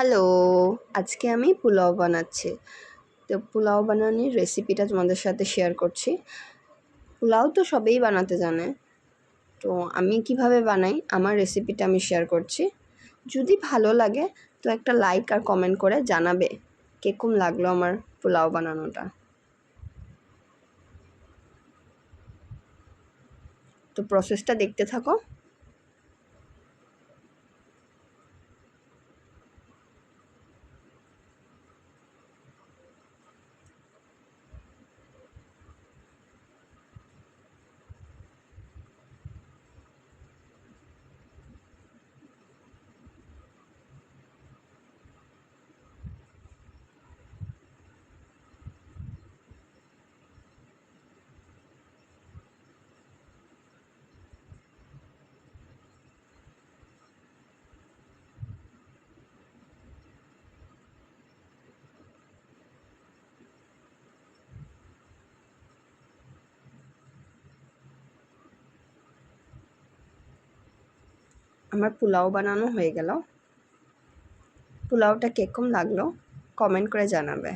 Hello, আজকে আমি পোলাও বানাচ্ছি। তো পোলাও বানানোর রেসিপিটা তোমাদের সাথে শেয়ার করছি। পোলাও তো সবাই বানাতে জানে, তো আমি কিভাবে বানাই আমার রেসিপিটা আমি শেয়ার করছি। যদি ভালো লাগে তো একটা লাইক আর কমেন্ট করে জানাবে কিরকম লাগলো আমার পোলাও বানানোটা। তো প্রসেসটা দেখতে থাকো। আমার পোলাও বানানো হয়ে গেল। পোলাওটা কিরকম লাগলো কমেন্ট করে জানাবে।